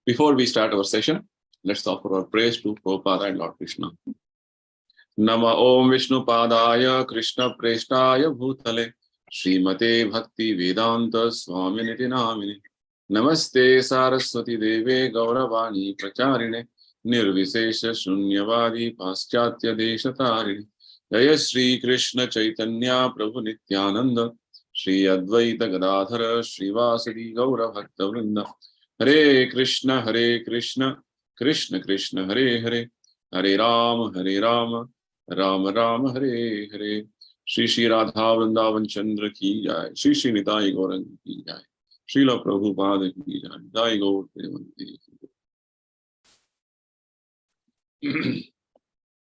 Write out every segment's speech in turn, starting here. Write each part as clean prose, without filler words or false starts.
Before we start our session, let's offer our praise to Prabhupada and Lord Krishna. Nama Om Vishnu Padaya Krishna Preshtaya Bhutale Srimate Bhaktivedanta Swami Namini Namaste Saraswati Deve Gauravani Pracharine Nirvisesha Shunyavadi Paschatya Deshatarine Jaya Shri Krishna Chaitanya Prabhu Nityananda Shri Advaita Gadadhara Shri Vasadi Gaura Bhakta Vrinda Hare Krishna Krishna Krishna Hare Hare Hare Rama Rama Rama Hare Hare Shri Shri Radha Vrindavan Chandra Ki Jai Shri Shri Nitai Gaurang Ki Jai Srila Prabhupada Ki Jai Jai Gaur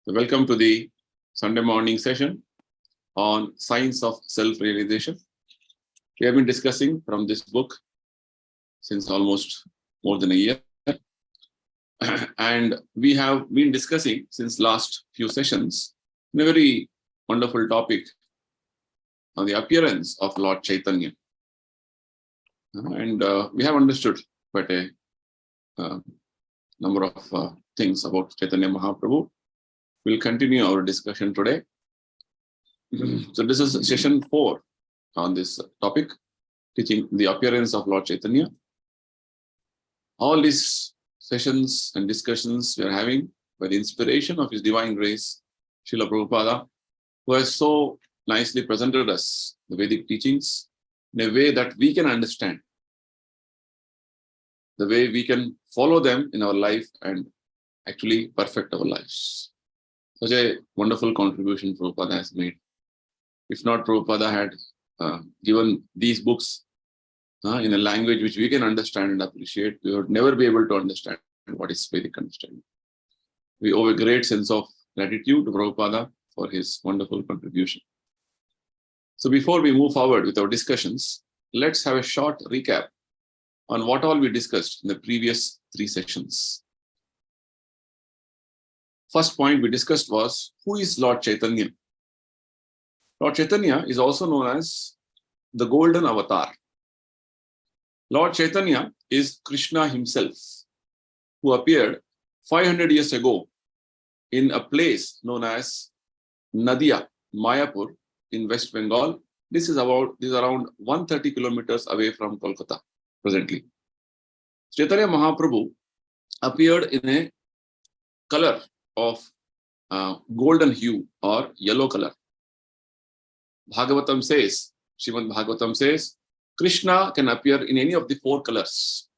Welcome to the Sunday morning session on Science of Self-Realization. We have been discussing from this book since almost more than a year. And we have been discussing since last few sessions a very wonderful topic on the appearance of Lord Chaitanya. And we have understood quite a number of things about Chaitanya Mahaprabhu. We'll continue our discussion today. So this is session 4 on this topic, teaching the appearance of Lord Chaitanya. All these sessions and discussions we are having by the inspiration of His Divine Grace, Srila Prabhupada, who has so nicely presented us the Vedic teachings in a way that we can understand, the way we can follow them in our life and actually perfect our lives. Such a wonderful contribution Prabhupada has made. If not, Prabhupada had given these books in a language which we can understand and appreciate, we would never be able to understand what is Vedic understanding. We owe a great sense of gratitude to Prabhupada for his wonderful contribution. So before we move forward with our discussions, let's have a short recap on what all we discussed in the previous 3 sessions. First point we discussed was, who is Lord Chaitanya? Lord Chaitanya is also known as the Golden Avatar. Lord Chaitanya is Krishna himself, who appeared 500 years ago in a place known as Nadia, Mayapur in West Bengal. This is around 130 kilometers away from Kolkata presently. Chaitanya Mahaprabhu appeared in a color of golden hue or yellow color. Bhagavatam says, Srimad Bhagavatam says, Krishna can appear in any of the 4 colors.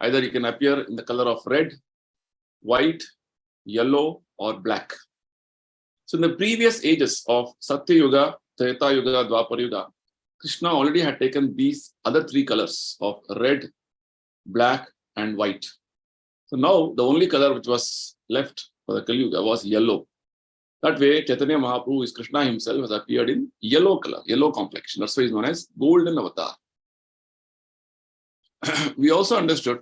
Either he can appear in the color of red, white, yellow, or black. So in the previous ages of Satya Yuga, Treta Yuga, Dwapar Yuga, Krishna already had taken these other 3 colors of red, black, and white. So now the only color which was left for the Kali Yuga was yellow. That way, Chaitanya Mahaprabhu is Krishna himself, has appeared in yellow color, yellow complexion. That's why he's known as Golden Avatar. We also understood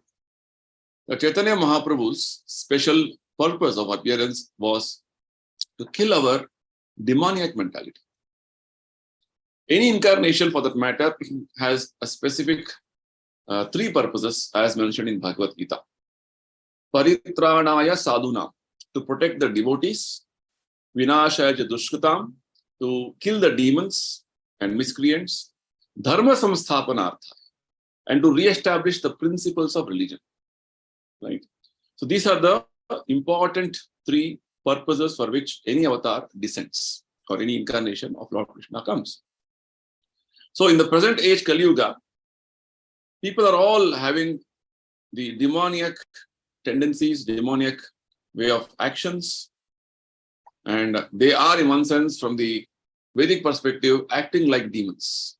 that Chaitanya Mahaprabhu's special purpose of appearance was to kill our demoniac mentality. Any incarnation, for that matter, has a specific 3 purposes, as mentioned in Bhagavad Gita. Paritranaya sadhuna, to protect the devotees. Vinashaya dushkritam, to kill the demons and miscreants. Dharma samsthapanartha, and to re-establish the principles of religion. Right? So these are the important 3 purposes for which any avatar descends, or any incarnation of Lord Krishna comes. So in the present age Kali Yuga, people are all having the demoniac tendencies, demoniac way of actions, and they are, in one sense, from the Vedic perspective, acting like demons.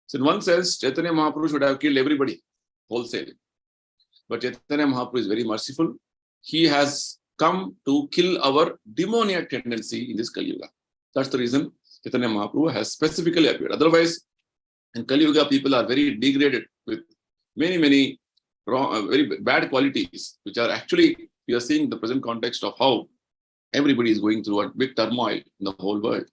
So in one sense, Chaitanya Mahaprabhu should have killed everybody wholesale. But Chaitanya Mahaprabhu is very merciful. He has come to kill our demoniac tendency in this Kali Yuga. That's the reason Chaitanya Mahaprabhu has specifically appeared. Otherwise, in Kali Yuga, people are very degraded with many wrong, very bad qualities, which are actually, we are seeing the present context of how everybody is going through a big turmoil in the whole world.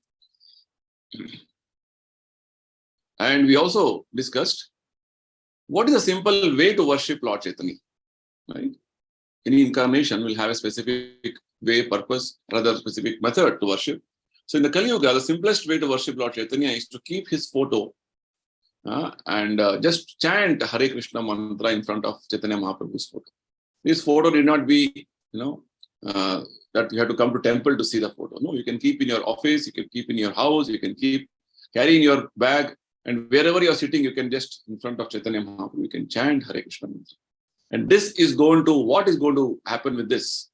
And we also discussed what is a simple way to worship Lord Chaitanya. right? Any incarnation will have a specific way, purpose, rather specific method to worship. So in the Kali Yuga, the simplest way to worship Lord Chaitanya is to keep his photo and just chant Hare Krishna mantra in front of Chaitanya Mahaprabhu's photo. This photo need not be, that you have to come to temple to see the photo. No, you can keep in your office, you can keep in your house, you can keep carrying your bag, and wherever you are sitting, you can just in front of Chaitanya Mahaprabhu, you can chant Hare Krishna mantra. And this is going to, what is going to happen with this?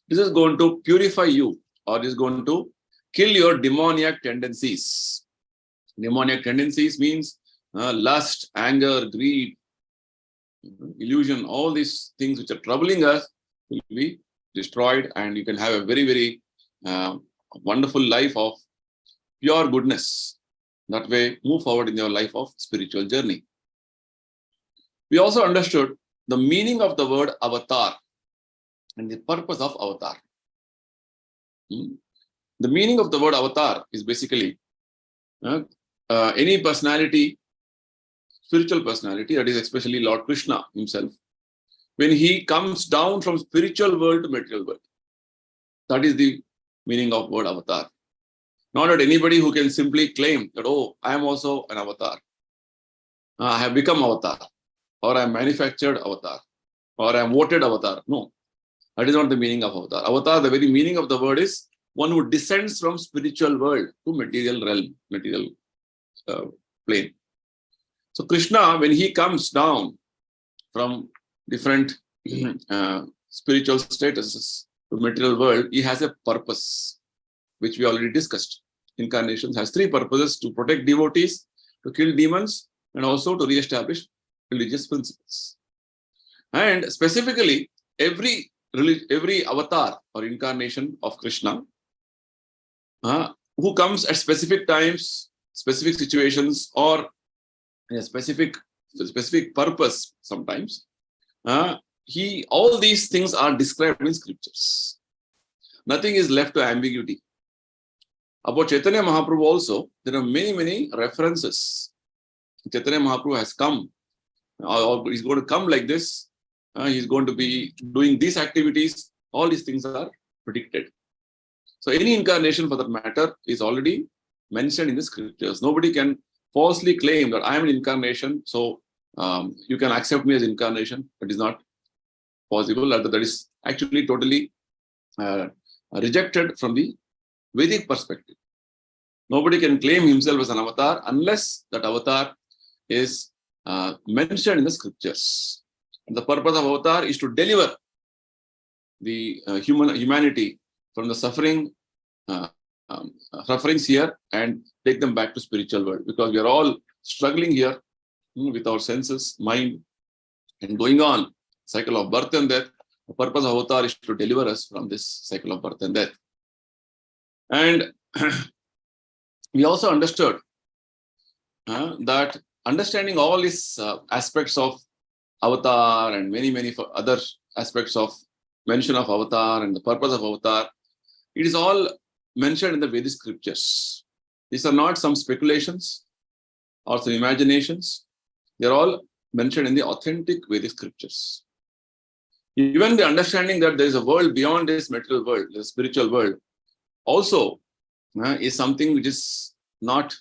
This is going to purify you, or is going to kill your demoniac tendencies. Demoniac tendencies means lust, anger, greed, illusion, all these things which are troubling us will be destroyed, and you can have a very, very wonderful life of pure goodness. That way, move forward in your life of spiritual journey. We also understood the meaning of the word avatar and the purpose of avatar. The meaning of the word avatar is basically any personality, spiritual personality, that is especially Lord Krishna himself, when he comes down from spiritual world to material world. That is the meaning of word avatar. Not that anybody who can simply claim that, oh, I am also an avatar. I have become avatar, or I am manufactured avatar, or I am voted avatar. No, that is not the meaning of avatar. Avatar, the very meaning of the word is one who descends from spiritual world to material realm, material plane. So Krishna, when he comes down from different spiritual statuses to material world, he has a purpose, which we already discussed. Incarnations has three purposes: to protect devotees, to kill demons, and also to re-establish religious principles. And specifically, every avatar or incarnation of Krishna, who comes at specific times, specific situations, or in a specific purpose sometimes, all these things are described in scriptures. Nothing is left to ambiguity. About Chaitanya Mahaprabhu also, there are many, many references. Chaitanya Mahaprabhu has come, or he's going to come like this. He's going to be doing these activities. All these things are predicted. So any incarnation for that matter is already mentioned in the scriptures. Nobody can falsely claim that I am an incarnation, so you can accept me as incarnation. That is not possible. That is actually totally rejected from the Vedic perspective. Nobody can claim himself as an avatar unless that avatar is mentioned in the scriptures. And the purpose of avatar is to deliver the humanity from the sufferings here and take them back to spiritual world, because we are all struggling here with our senses, mind, and going on cycle of birth and death. The purpose of avatar is to deliver us from this cycle of birth and death. And we also understood that understanding all these aspects of avatar and many, many other aspects of mention of avatar and the purpose of avatar, it is all mentioned in the Vedic scriptures. These are not some speculations or some imaginations. They are all mentioned in the authentic Vedic scriptures. Even the understanding that there is a world beyond this material world, the spiritual world, also is something which is not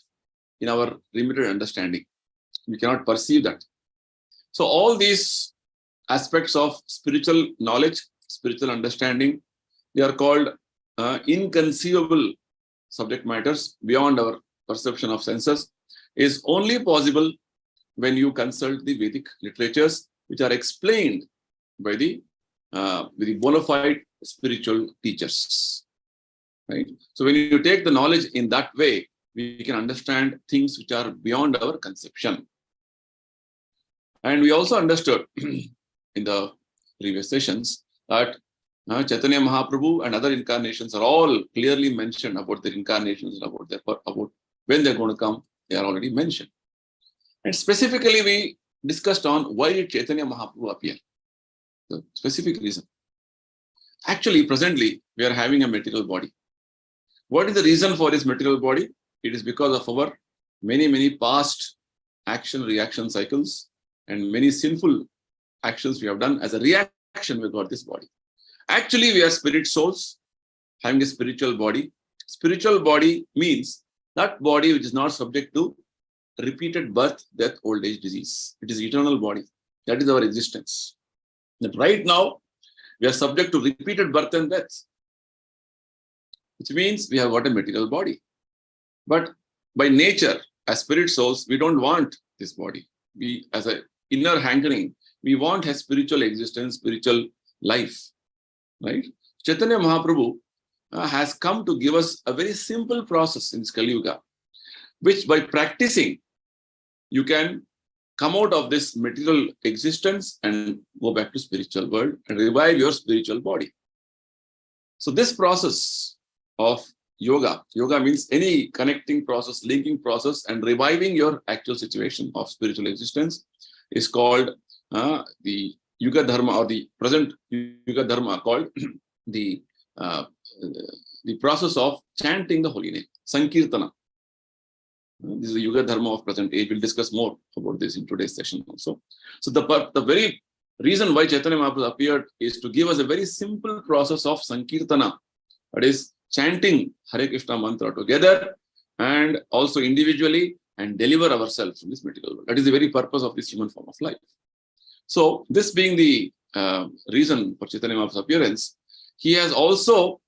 in our limited understanding. We cannot perceive that. So all these aspects of spiritual knowledge, spiritual understanding, they are called inconceivable subject matters beyond our perception of senses, is only possible when you consult the Vedic literatures, which are explained by the bona fide spiritual teachers. Right? So when you take the knowledge in that way, we can understand things which are beyond our conception. And we also understood in the previous sessions that Chaitanya Mahaprabhu and other incarnations are all clearly mentioned about their incarnations and about when they're going to come. They are already mentioned. And specifically, we discussed on why did Chaitanya Mahaprabhu appear. The specific reason. Actually, presently, we are having a material body. What is the reason for this material body? It is because of our many, many past action-reaction cycles and many sinful actions we have done as a reaction attraction we got this body. Actually, we are spirit souls having a spiritual body. Spiritual body means that body which is not subject to repeated birth, death, old age, disease. It is eternal body. That is our existence. But right now, we are subject to repeated birth and death, which means we have got a material body. But by nature, as spirit souls, we don't want this body. We, as an inner hankering, we want a spiritual existence, spiritual life, right? Chaitanya Mahaprabhu has come to give us a very simple process in this Kali Yuga, which by practicing, you can come out of this material existence and go back to spiritual world and revive your spiritual body. So this process of yoga means any connecting process, linking process, and reviving your actual situation of spiritual existence is called the Yuga Dharma, or the present Yuga Dharma, called the process of chanting the holy name, Sankirtana. This is the Yuga Dharma of present age. We'll discuss more about this in today's session also. So the very reason why Chaitanya Mahaprabhu appeared is to give us a very simple process of Sankirtana, that is chanting Hare Krishna mantra together and also individually, and deliver ourselves from this material world. That is the very purpose of this human form of life. So this being the reason for Chaitanya Mahaprabhu's appearance, he has also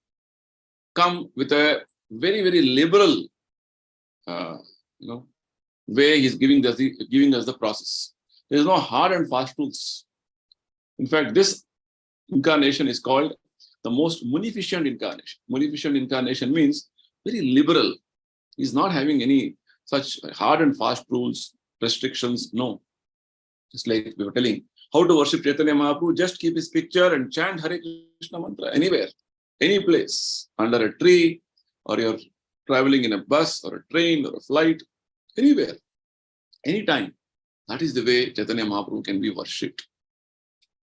come with a very, very liberal way. He's giving us the process. There is no hard and fast rules. In fact, this incarnation is called the most munificent incarnation. Munificent incarnation means very liberal. He's not having any such hard and fast rules, restrictions. No. Just like we were telling, how to worship Chaitanya Mahaprabhu, just keep his picture and chant Hare Krishna mantra anywhere, any place, under a tree, or you're traveling in a bus or a train or a flight, anywhere, anytime. That is the way Chaitanya Mahaprabhu can be worshipped,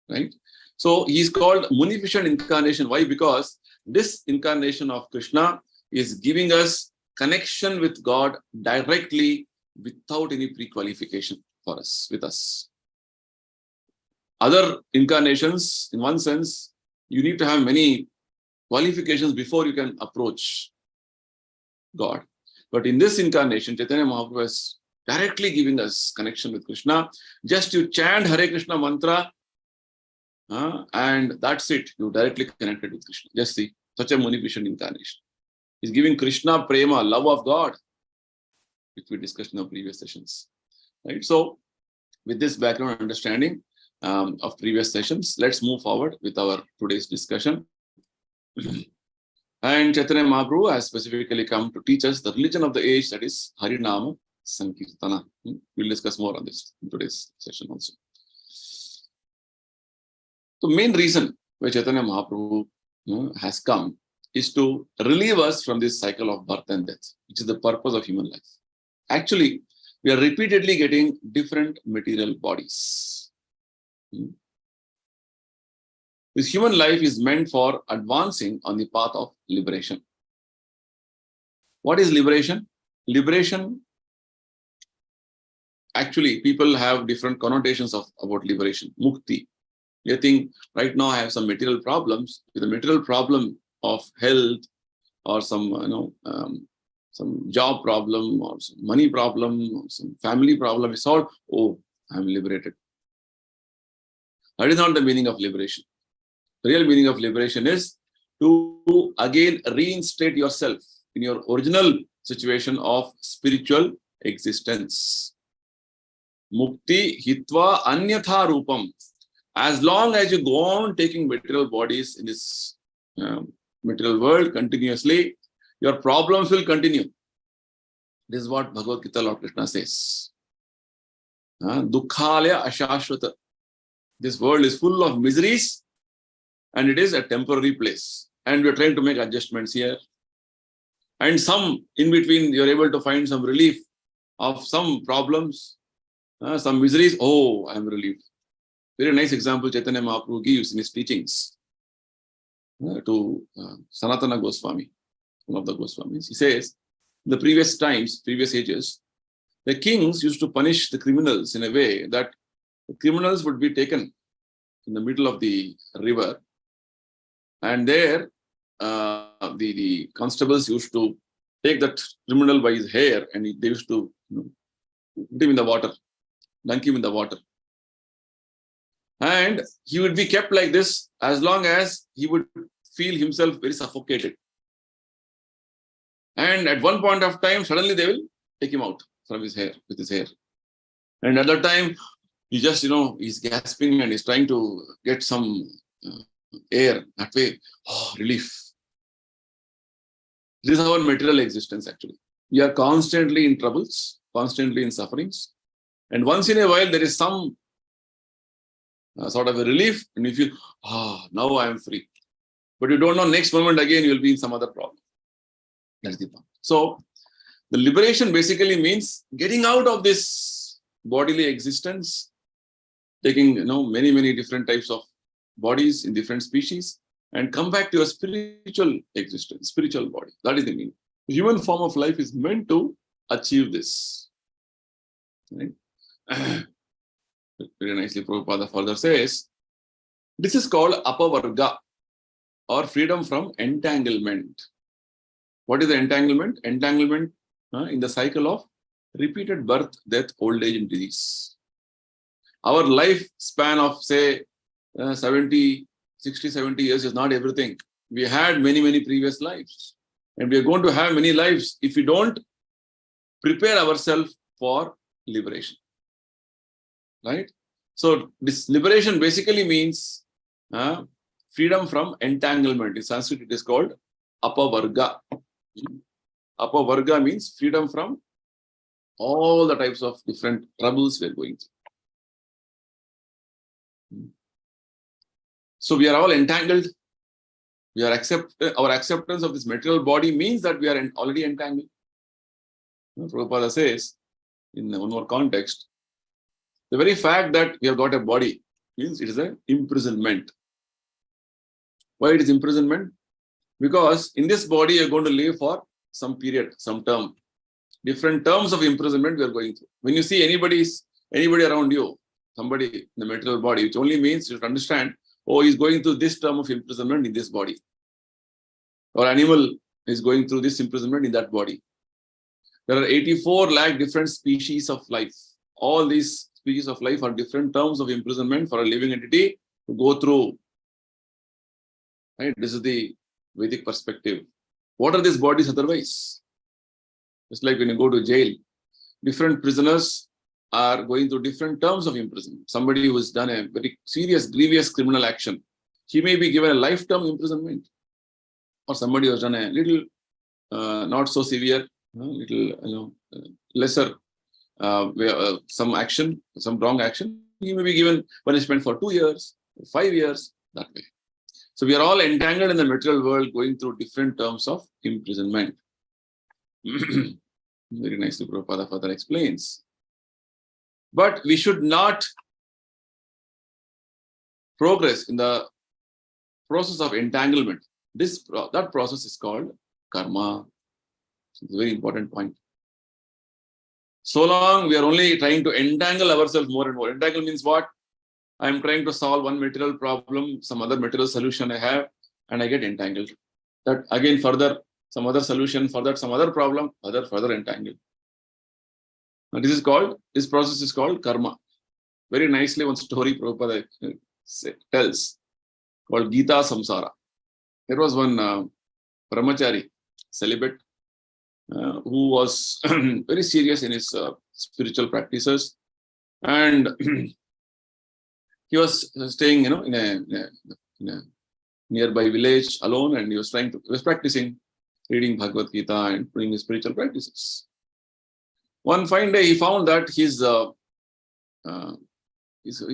right? So he is called munificent incarnation. Why? Because this incarnation of Krishna is giving us connection with God directly without any pre-qualification for us, with us. Other incarnations, in one sense, you need to have many qualifications before you can approach God. But in this incarnation, Chaitanya Mahaprabhu is directly giving us connection with Krishna. Just you chant Hare Krishna mantra, and that's it. You directly connected with Krishna. Just see, such a munificent incarnation. He's giving Krishna prema, love of God, which we discussed in our previous sessions. Right? So, with this background understanding of previous sessions, let's move forward with our today's discussion. And Chaitanya Mahaprabhu has specifically come to teach us the religion of the age, that is Harinama Sankirtana. We'll discuss more on this in today's session also. The main reason why Chaitanya Mahaprabhu has come is to relieve us from this cycle of birth and death, which is the purpose of human life. Actually, we are repeatedly getting different material bodies. This human life is meant for advancing on the path of liberation. What is liberation? Liberation, actually, people have different connotations about liberation. Mukti. You think right now I have some material problems. With a material problem of health, or some some job problem, or some money problem, or some family problem is solved. Oh, I'm liberated. That is not the meaning of liberation. The real meaning of liberation is to again reinstate yourself in your original situation of spiritual existence. Mukti hitva anyatha rupam. As long as you go on taking material bodies in this material world continuously, your problems will continue. This is what Bhagavad Gita Lord Krishna says. Dukkhalaya ashashvata. This world is full of miseries, and it is a temporary place. And we are trying to make adjustments here. And some in between, you are able to find some relief of some problems, some miseries. Oh, I am relieved. Very nice example Chaitanya Mahaprabhu gives in his teachings to Sanatana Goswami, one of the Goswamis. He says, in the previous times, previous ages, the kings used to punish the criminals in a way that the criminals would be taken in the middle of the river. And there, the constables used to take that criminal by his hair and they used to put him in the water, dunk him in the water. And he would be kept like this as long as he would feel himself very suffocated. And at one point of time, suddenly they will take him out from his hair, with his hair. And at that time, he just, he's gasping and he's trying to get some air. That way, relief. This is our material existence actually. We are constantly in troubles, constantly in sufferings. And once in a while, there is some sort of a relief and you feel, now I am free. But you don't know, next moment again, you will be in some other problem. That's the point. So, the liberation basically means getting out of this bodily existence, taking many, many different types of bodies in different species, and come back to a spiritual existence, spiritual body. That is the meaning. The human form of life is meant to achieve this. Right? Very nicely, Prabhupada further says, this is called apavarga, or freedom from entanglement. What is the entanglement? Entanglement in the cycle of repeated birth, death, old age, and disease. Our lifespan of, say, 60, 70 years is not everything. We had many, many previous lives. And we are going to have many lives if we don't prepare ourselves for liberation. Right? So, this liberation basically means freedom from entanglement. In Sanskrit, it is called apavarga. Apavarga means freedom from all the types of different troubles we are going through. So we are all entangled. We are our acceptance of this material body means that we are already entangled. Prabhupada says, in one more context, the very fact that we have got a body means it is an imprisonment. Why it is imprisonment? Because in this body you are going to live for some period, some term. Different terms of imprisonment we are going through. When you see anybody around you, somebody in the material body, which only means you should understand, he's going through this term of imprisonment in this body. Or animal is going through this imprisonment in that body. There are 84 lakh different species of life. All these species of life are different terms of imprisonment for a living entity to go through. Right? This is the Vedic perspective. What are these bodies otherwise? Just like when you go to jail, different prisoners are going through different terms of imprisonment. Somebody who has done a very serious, grievous criminal action, he may be given a lifetime imprisonment. Or somebody who has done a little, not so severe, lesser, some action, some wrong action, he may be given punishment for 2 years, 5 years, that way. So we are all entangled in the material world, going through different terms of imprisonment. Very nicely, Prabhupada further explains. But we should not progress in the process of entanglement. That process is called karma. It's a very important point. So long we are only trying to entangle ourselves more and more. Entangle means what? I am trying to solve one material problem, some other material solution I have, and I get entangled. That again further, some other solution, for that some other problem, further entangled. Now this process is called karma. Very nicely, one story Prabhupada tells, called Gita Samsara. There was one brahmachari, celibate, who was very serious in his spiritual practices, and he was staying, in a nearby village alone, and he was practicing reading Bhagavad Gita and doing his spiritual practices. One fine day, he found that he's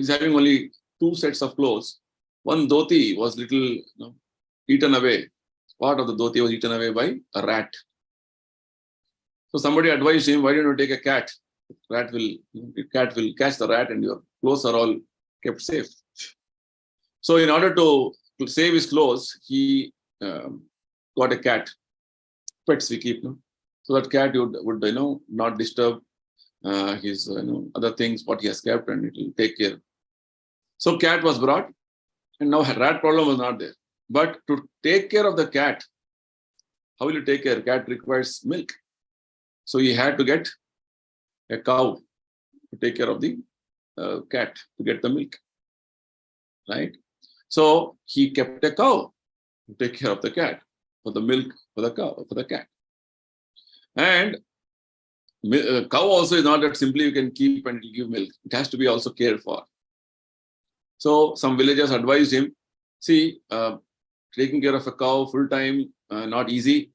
having only 2 sets of clothes. One dhoti was little, eaten away. Part of the dhoti was eaten away by a rat. So somebody advised him, why don't you take a cat? The cat will catch the rat and your clothes are all kept safe. So in order to save his clothes, he got a cat. Pets we keep, no? So that cat would not disturb his other things what he has kept, and it will take care. So cat was brought And now rat problem was not there. But to take care of the cat, how will you take care? Cat requires milk. So he had to get a cow to take care of the cat, to get the milk. Right? So he kept a cow to take care of the cat, for the milk, for the cow, for the cat. And cow also is not that simply you can keep and give milk. It has to be also cared for. So some villagers advised him, see, taking care of a cow full time, not easy.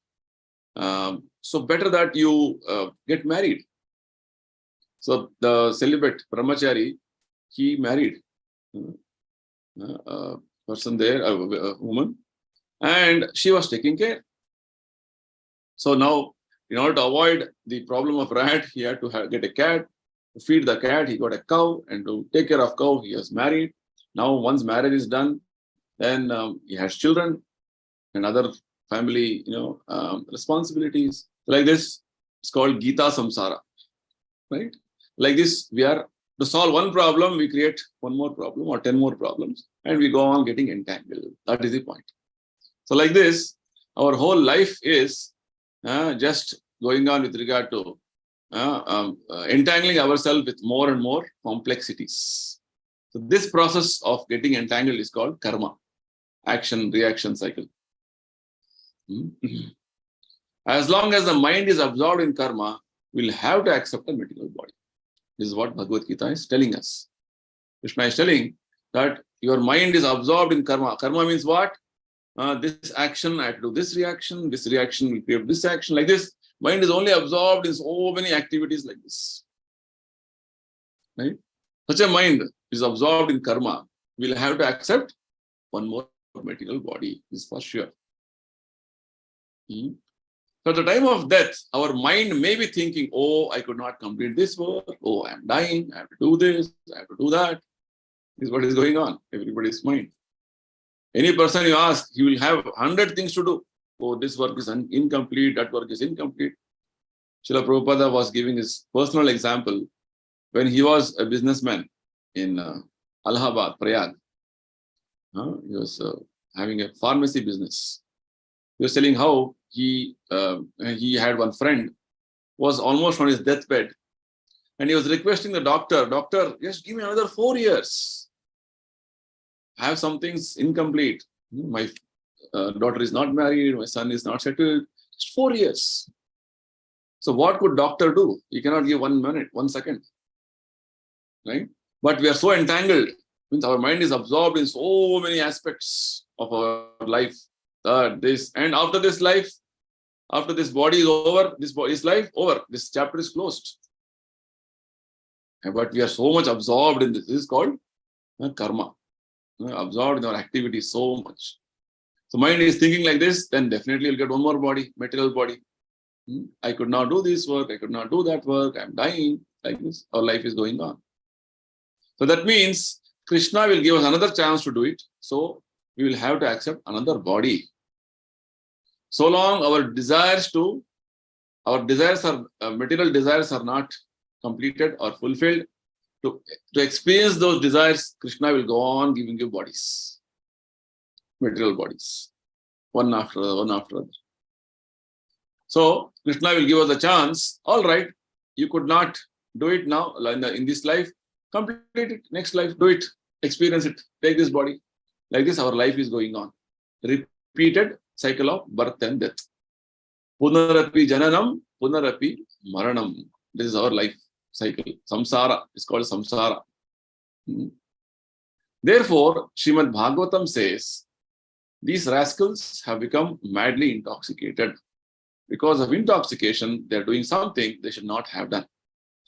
So better that you get married. So the celibate brahmachari, he married a person there, a woman, and she was taking care. So now, in order to avoid the problem of rat, he had to get a cat. To feed the cat, he got a cow, and to take care of cow, he was married. Now, once marriage is done, then he has children and other family, responsibilities. Like this, it's called Gita Samsara, right? Like this, we are to solve one problem, we create one more problem or 10 more problems, and we go on getting entangled. That is the point. So, like this, our whole life is just going on with regard to entangling ourselves with more and more complexities. So this process of getting entangled is called karma, action-reaction cycle. As long as the mind is absorbed in karma, we'll have to accept a material body. This is what Bhagavad Gita is telling us. Krishna is telling that your mind is absorbed in karma. Karma means what? This action, I have to do this reaction will create this action, like this. Mind is only absorbed in so many activities like this. Right? Such a mind is absorbed in karma, we'll have to accept one more material body, this is for sure. So at the time of death, our mind may be thinking, oh, I could not complete this work, oh, I'm dying, I have to do this, I have to do that. This is what is going on, everybody's mind. Any person you ask, he will have 100 things to do. Oh, this work is incomplete, that work is incomplete. Srila Prabhupada was giving his personal example when he was a businessman in Allahabad, Prayag. He was having a pharmacy business. He was telling how he had one friend who was almost on his deathbed, and he was requesting the doctor, just give me another 4 years. I have some things incomplete. My daughter is not married, my son is not settled. Just 4 years. So what could doctor do? He cannot give 1 minute, 1 second. Right? But we are so entangled, means our mind is absorbed in so many aspects of our life. This and after this life, after this body is over, this body is life over. This chapter is closed. But we are so much absorbed in this. This is called karma. Absorbed in our activities so much. So mind is thinking like this, then definitely you'll get one more body, material body. I could not do this work, I could not do that work, I'm dying, like this. Our life is going on. So that means Krishna will give us another chance to do it. So we will have to accept another body. So long our material desires are not completed or fulfilled, to experience those desires, Krishna will go on giving you bodies, material bodies, one after other. So Krishna will give us a chance. All right, you could not do it now in this life. Complete it. Next life, do it. Experience it. Take this body. Like this, our life is going on. Repeated cycle of birth and death. Punarapi jananam, punarapi maranam. This is our life cycle. Samsara is called samsara. Therefore, Srimad Bhagavatam says, these rascals have become madly intoxicated. Because of intoxication, they are doing something they should not have done.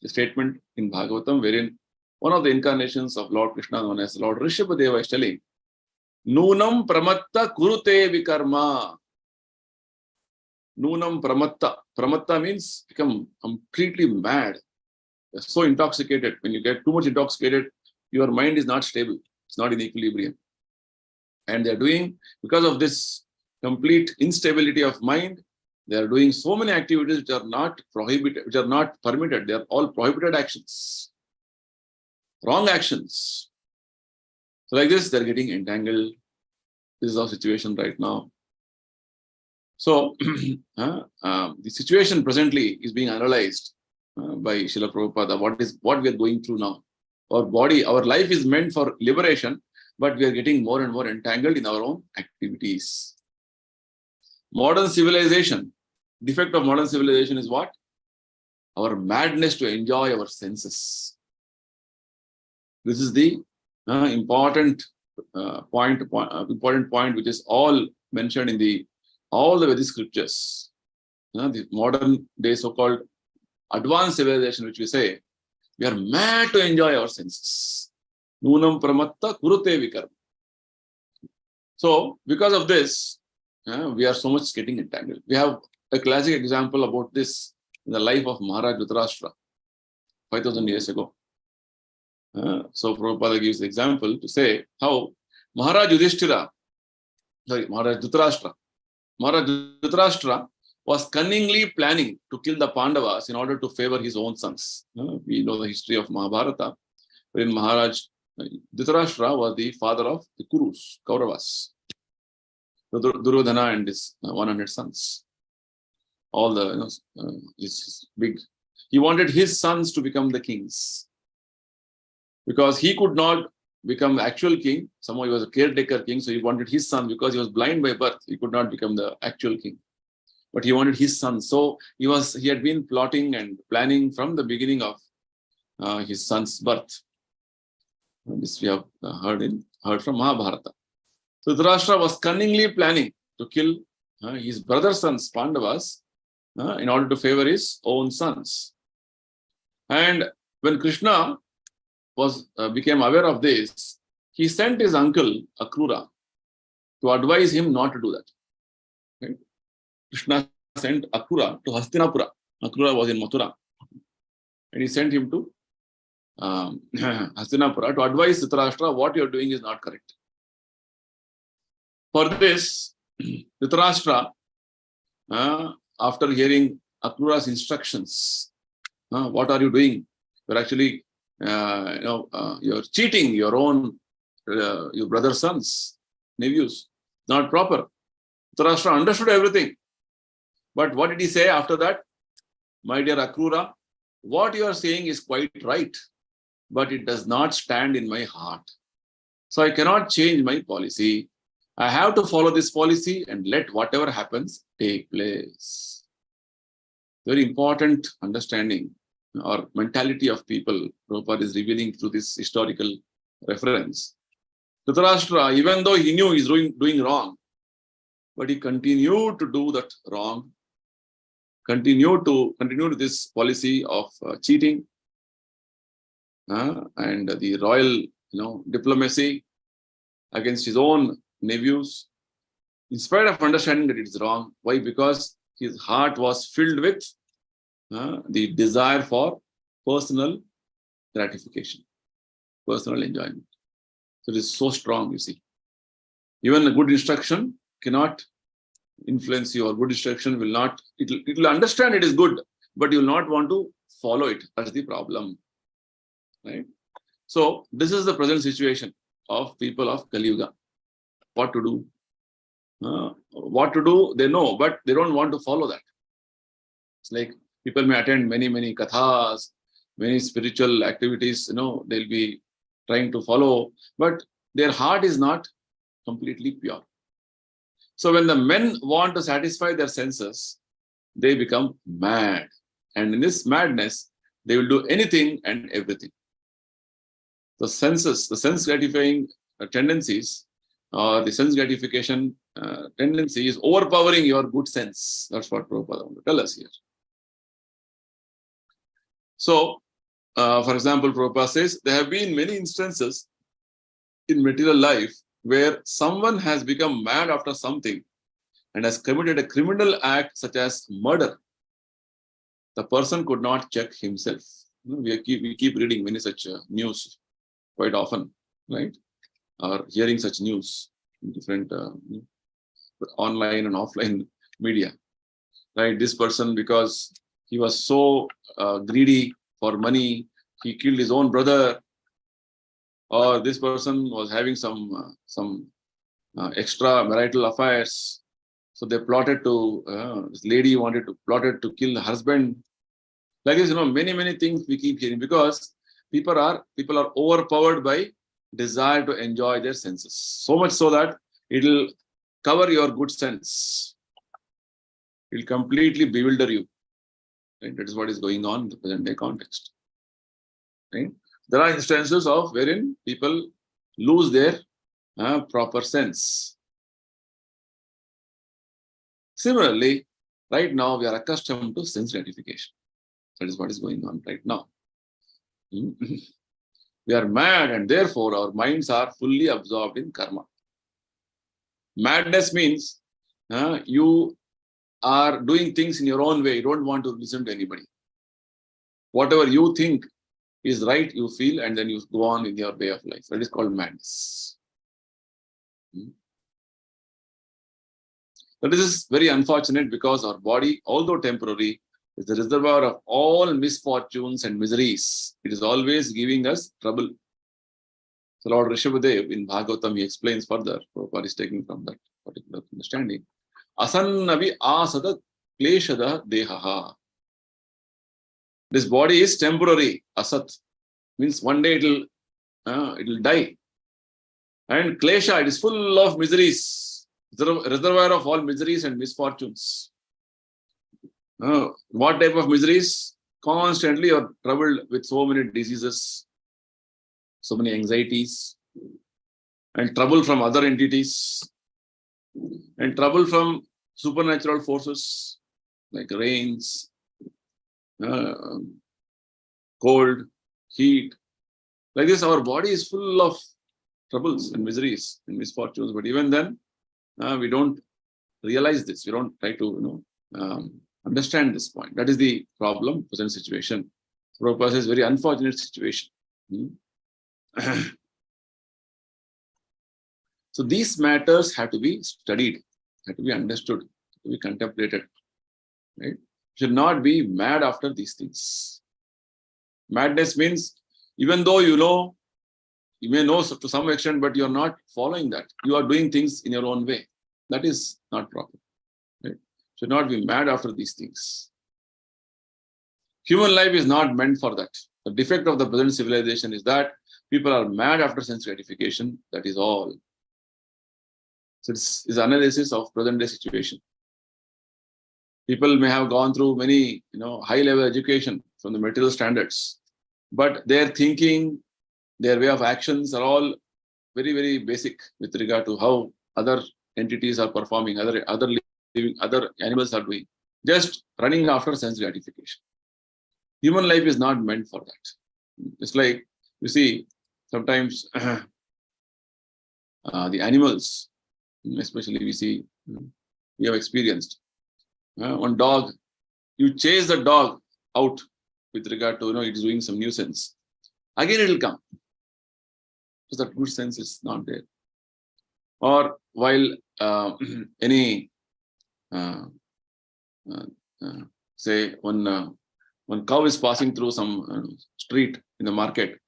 The statement in Bhagavatam, wherein one of the incarnations of Lord Krishna, known as Lord Rishabhadeva, is telling, Nunam pramatta kurute vikarma. Nunam pramatta. Pramatta means become completely mad. You're so intoxicated. When you get too much intoxicated, your mind is not stable. It's not in equilibrium. And they're doing, because of this complete instability of mind, they are doing so many activities which are not prohibited, which are not permitted. They are all prohibited actions. Wrong actions. So like this, they're getting entangled. This is our situation right now. So the situation presently is being analyzed by Srila Prabhupada. What we are going through now. Our body, our life is meant for liberation, but we are getting more and more entangled in our own activities. Modern civilization, defect of modern civilization is what? Our madness to enjoy our senses. This is the important point which is all mentioned in all the Vedic scriptures. The modern day so-called advanced civilization, which we say, we are mad to enjoy our senses. Nunam pramatta kurute vikarma. So, because of this, we are so much getting entangled. We have a classic example about this in the life of Maharaj Yudhisthira, 5,000 years ago. So, Prabhupada gives the example to say how Maharaj Yudhisthira was cunningly planning to kill the Pandavas in order to favor his own sons. We know the history of Mahabharata, wherein Maharaj Dhritarashtra was the father of the Kurus, Kauravas, Duryodhana and his 100 sons. All the, his big. He wanted his sons to become the kings because he could not become actual king. Somehow he was a caretaker king, so he wanted his son because he was blind by birth. He could not become the actual king, but he wanted his son. So he had been plotting and planning from the beginning of his son's birth. This we have heard from Mahabharata. So Dhritarashtra was cunningly planning to kill his brother's sons, Pandavas, in order to favor his own sons. And when Krishna became aware of this, he sent his uncle Akrura to advise him not to do that. Right? Krishna sent Akrura to Hastinapura. Akrura was in Mathura. And he sent him to Hastinapura to advise Dhritarashtra, what you are doing is not correct. For this, Dhritarashtra, after hearing Akrura's instructions, what are you doing? You're actually, you're cheating your own, your brother's sons, nephews. Not proper. Dhritarashtra understood everything. But what did he say after that? My dear Akrura, what you are saying is quite right, but it does not stand in my heart. So I cannot change my policy. I have to follow this policy and let whatever happens take place. Very important understanding or mentality of people Prabhupada is revealing through this historical reference. Dhritarashtra, even though he knew he's doing wrong, but he continued to do that wrong, continued this policy of cheating and the royal diplomacy against his own nephews, in spite of understanding that it is wrong. Why? Because his heart was filled with the desire for personal gratification, personal enjoyment. So it is so strong, you see. Even a good instruction cannot influence you, or good instruction will not, it will understand it is good, but you will not want to follow it. That's the problem. Right? So this is the present situation of people of Kali Yuga. What to do? What to do, they know, but they don't want to follow that. It's like people may attend many kathas, many spiritual activities, they'll be trying to follow, but their heart is not completely pure. So when the men want to satisfy their senses, they become mad. And in this madness, they will do anything and everything. The senses, the sense gratifying tendencies, or the sense gratification tendency is overpowering your good sense. That's what Prabhupada wants to tell us here. So, for example, Prabhupada says, there have been many instances in material life where someone has become mad after something and has committed a criminal act such as murder. The person could not check himself. We keep reading many such news quite often, right? Or hearing such news in different online and offline media, right? This person, because he was so greedy for money, he killed his own brother. or this person was having some extra marital affairs. So they plotted to, this lady plotted to kill the husband. Like this, many things we keep hearing, because people are overpowered by desire to enjoy their senses. So much so that it will cover your good sense. It will completely bewilder you. Right? That is what is going on in the present day context. Right? There are instances of wherein people lose their proper sense. Similarly, right now we are accustomed to sense gratification. That is what is going on right now. We are mad, and therefore our minds are fully absorbed in karma. Madness means you are doing things in your own way. You don't want to listen to anybody. Whatever you think is right, you feel, and then you go on in your way of life. That is called madness. That is very unfortunate, because our body, although temporary, is the reservoir of all misfortunes and miseries. It is always giving us trouble. So Lord Rishabhadev in Bhagavatam, he explains further. Prabhupada is taking from that particular understanding. Asannavi asada kleshada dehaha. This body is temporary. Asat means one day it will die. And klesha, it is full of miseries. Reservoir of all miseries and misfortunes. What type of miseries? Constantly you are troubled with so many diseases, so many anxieties, and trouble from other entities, and trouble from supernatural forces like rains, cold, heat. Like this, our body is full of troubles and miseries and misfortunes. But even then, we don't realize this. We don't try to, understand this point. That is the problem, present situation. Prabhupada says, very unfortunate situation. So these matters have to be studied, have to be understood, have to be contemplated. Right? Should not be mad after these things. Madness means, even though you may know to some extent, but you are not following that. You are doing things in your own way. That is not proper. Right? Should not be mad after these things. Human life is not meant for that. The defect of the present civilization is that people are mad after sense gratification. That is all. So it's analysis of present day situation. People may have gone through many, high-level education from the material standards, but their thinking, their way of actions are all very, very basic with regard to how other entities are performing, other animals are doing, just running after sense gratification. Human life is not meant for that. It's like, you see, sometimes the animals, especially we have experienced. One dog, you chase the dog out with regard to, it's doing some nuisance. Again, it will come. Because that good sense is not there. Or while any, say, one cow is passing through some street in the market,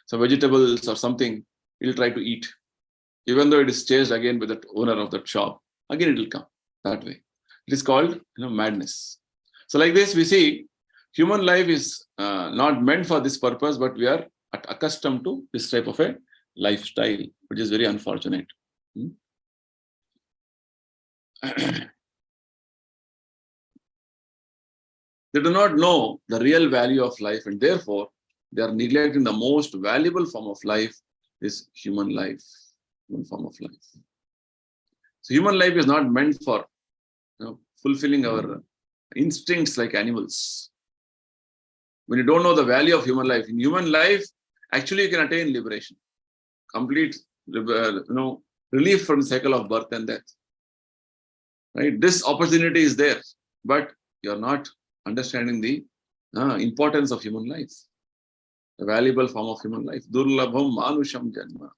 some vegetables or something, it will try to eat. Even though it is chased again by the owner of that shop, again it will come that way. It is called madness. So like this, we see human life is not meant for this purpose, but we are accustomed to this type of a lifestyle, which is very unfortunate. They do not know the real value of life, and therefore they are neglecting the most valuable form of life, is human life, human form of life. So human life is not meant for fulfilling our instincts like animals. When you don't know the value of human life, in human life, actually you can attain liberation, complete relief from the cycle of birth and death. Right? This opportunity is there, but you are not understanding the importance of human life, the valuable form of human life. Durlabham manusham janma.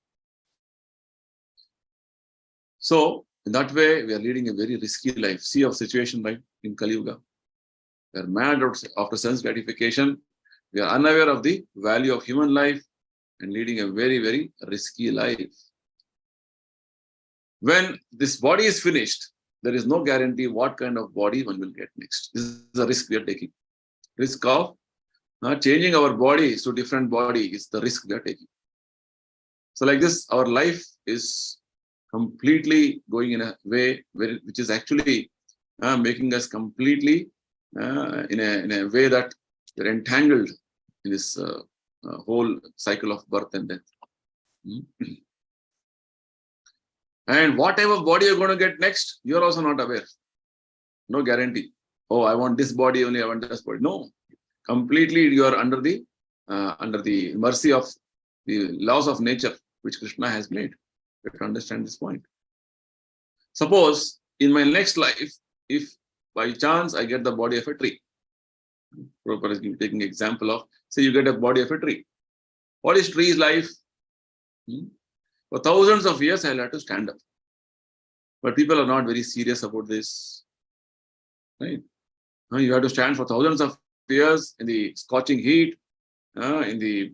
So, in that way, we are leading a very risky life. See our situation, right, in Kali Yuga. We are mad after sense gratification. We are unaware of the value of human life, and leading a very, very risky life. When this body is finished, there is no guarantee what kind of body one will get next. This is a risk we are taking. Risk of changing our body to different body is the risk we are taking. So like this, our life is completely going in a way which is actually making us completely in a way that we're entangled in this whole cycle of birth and death. And whatever body you're going to get next, you're also not aware. No guarantee. Oh, I want this body only, I want this body. No. Completely you are under the mercy of the laws of nature which Krishna has made. You have to understand this point. Suppose in my next life, if by chance I get the body of a tree, Prabhupada is taking example of, say you get a body of a tree. What is tree's life? For thousands of years I'll have to stand up. But people are not very serious about this. Right? You have to stand for thousands of years in the scorching heat, in the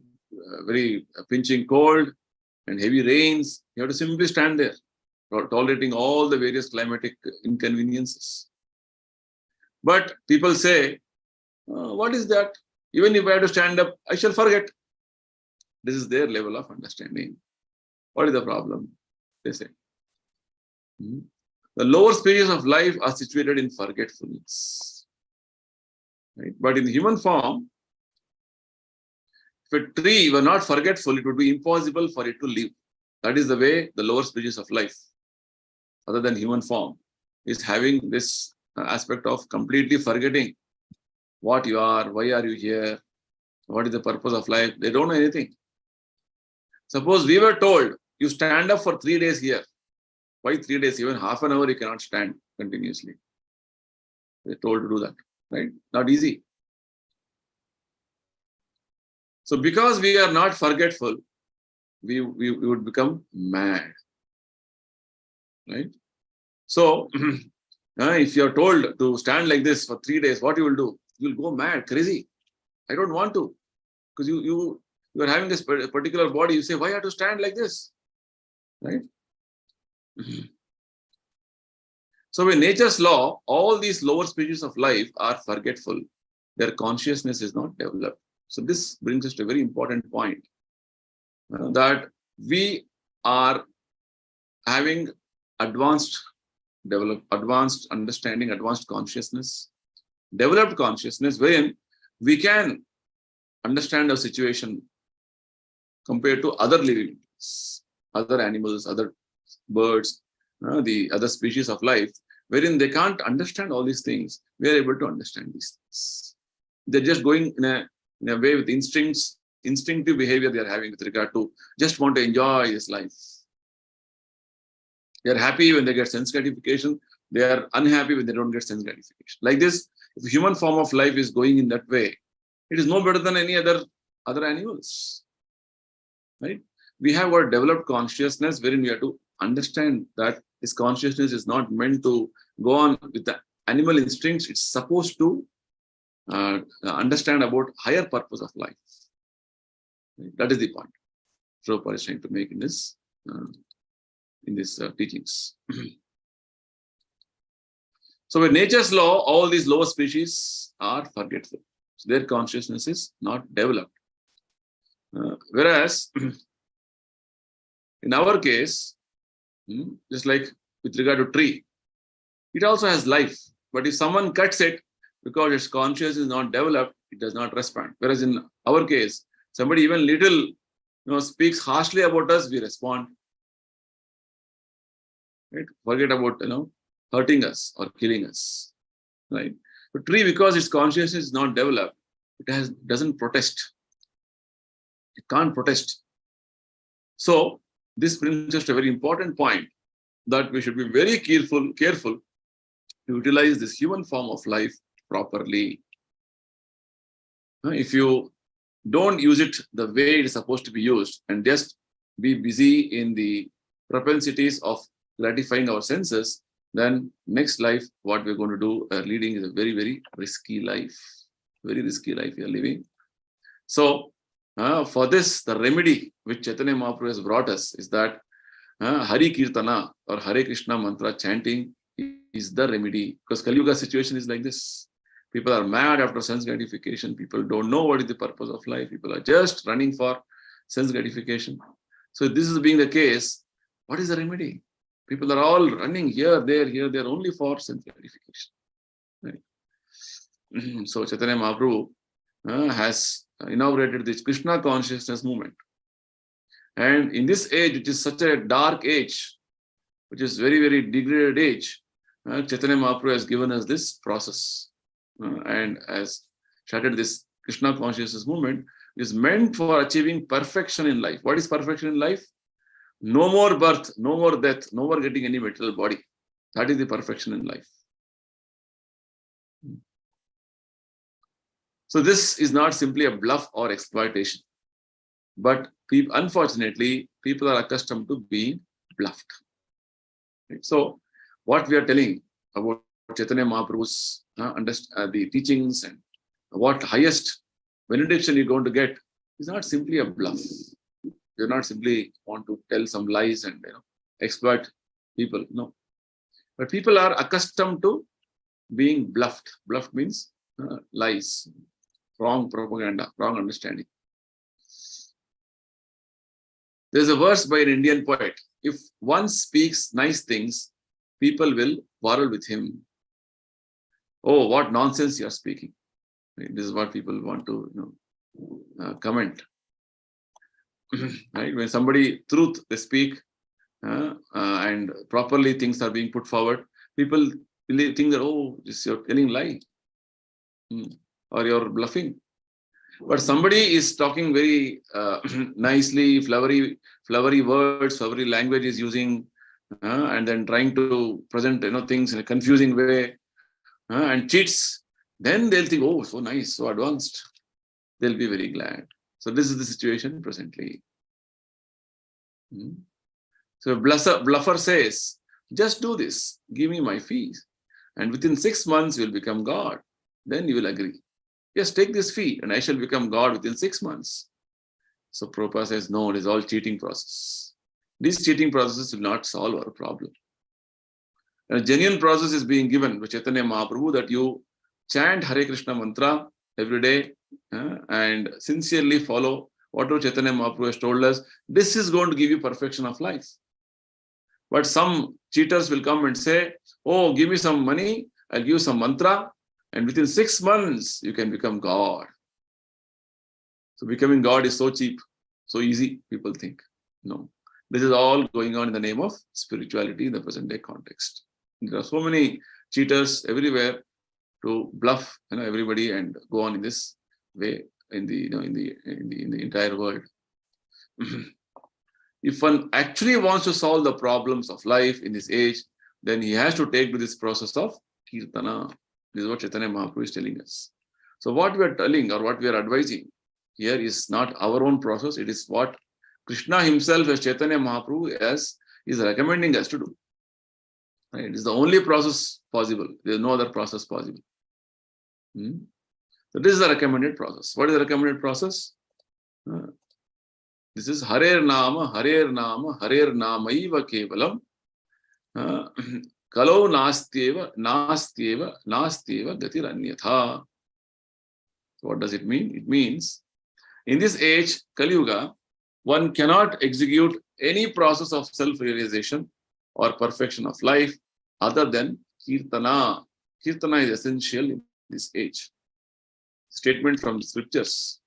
very pinching cold and heavy rains. You have to simply stand there, tolerating all the various climatic inconveniences. But people say, what is that? Even if I have to stand up, I shall forget. This is their level of understanding. What is the problem? They say. The lower stages of life are situated in forgetfulness. Right? But in human form, if a tree were not forgetful, it would be impossible for it to live. That is the way the lower stages of life, other than human form, is having this aspect of completely forgetting what you are, why are you here, what is the purpose of life. They don't know anything. Suppose we were told, you stand up for 3 days here. Why 3 days? Even half an hour you cannot stand continuously. They're told to do that, right? Not easy. So because we are not forgetful, we would become mad, right? So if you're told to stand like this for 3 days, what you will do? You'll go mad, crazy. I don't want to. Because you are having this particular body, you say, why I have to stand like this? Right? So in nature's law, all these lower species of life are forgetful. Their consciousness is not developed. So this brings us to a very important point, that we are having advanced understanding, advanced consciousness, developed consciousness, wherein we can understand our situation compared to other living beings, other animals, other birds, the other species of life, wherein they can't understand all these things. We are able to understand these things. They're just going in a way with instinctive behavior they are having with regard to just want to enjoy this life. They are happy when they get sense gratification. They are unhappy when they don't get sense gratification. Like this, if the human form of life is going in that way, it is no better than any other animals. Right? We have got developed consciousness wherein we have to understand that this consciousness is not meant to go on with the animal instincts. It's supposed to understand about higher purpose of life. Right? That is the point Prabhupada is trying to make in this teachings. So with nature's law, all these lower species are forgetful. So their consciousness is not developed. Whereas in our case, just like with regard to tree, it also has life. But if someone cuts it, because its consciousness is not developed, it does not respond. Whereas in our case, somebody even little speaks harshly about us, we respond. Right? Forget about hurting us or killing us. Right? But tree, because its consciousness is not developed, it doesn't protest. It can't protest. So this brings us to a very important point, that we should be very careful to utilize this human form of life properly. If you don't use it the way it is supposed to be used and just be busy in the propensities of gratifying our senses, then next life, what we're going to do, leading is a very, very risky life. Very risky life we are living. So For this, the remedy which Chaitanya Mahaprabhu has brought us is that Hari Kirtana or Hare Krishna mantra chanting is the remedy. Because Kali Yuga situation is like this. People are mad after sense gratification. People don't know what is the purpose of life. People are just running for sense gratification. So this is being the case. What is the remedy? People are all running here, there only for sense gratification. Right? So Chaitanya Mahaprabhu has inaugurated this Krishna consciousness movement. And in this age, which is such a dark age, which is very, very degraded age, Chaitanya Mahaprabhu has given us this process and has started this Krishna consciousness movement. Is meant for achieving perfection in life. What is perfection in life? No more birth, no more death, no more getting any material body. That is the perfection in life. So this is not simply a bluff or exploitation. But unfortunately, people are accustomed to being bluffed. Right? So what we are telling about Chaitanya Mahaprabhu's the teachings and what highest benediction you're going to get is not simply a bluff. You're not simply want to tell some lies and exploit people. No. But people are accustomed to being bluffed. Bluffed means lies, wrong propaganda, wrong understanding. There's a verse by an Indian poet. If one speaks nice things, people will quarrel with him. Oh, what nonsense you're speaking. This is what people want to comment. Right? When somebody truth they speak and properly things are being put forward, people think that, oh, this you're telling lie or you're bluffing. But somebody is talking very nicely, flowery words, flowery language is using, and then trying to present things in a confusing way, and cheats. Then they'll think, oh, so nice, so advanced. They'll be very glad. So this is the situation presently. So bluffer says, just do this, give me my fees, and within 6 months you'll become God. Then you will agree. Yes, take this fee and I shall become God within 6 months. So Prabhupada says, no, it is all cheating process. These cheating processes will not solve our problem. And a genuine process is being given by Chaitanya Mahaprabhu that you chant Hare Krishna mantra every day and sincerely follow whatever Chaitanya Mahaprabhu has told us. This is going to give you perfection of life. But some cheaters will come and say, oh, give me some money, I'll give you some mantra, and within 6 months, you can become God. So becoming God is so cheap, so easy, people think. No. This is all going on in the name of spirituality in the present day context. There are so many cheaters everywhere to bluff everybody and go on in this way in the entire world. If one actually wants to solve the problems of life in this age, then he has to take to this process of Kirtana. This is what Chaitanya Mahaprabhu is telling us. So what we are telling or what we are advising here is not our own process. It is what Krishna himself as Chaitanya Mahaprabhu is recommending us to do. Right? It is the only process possible. There is no other process possible. So this is the recommended process. What is the recommended process? This is Harer Nama, Harer Nama, Harer Namaiva Kevalam. Kalau nastyeva gatir anyatha. So what does it mean? It means in this age, Kali Yuga, one cannot execute any process of self-realization or perfection of life other than Kirtana. Kirtana is essential in this age. Statement from the scriptures.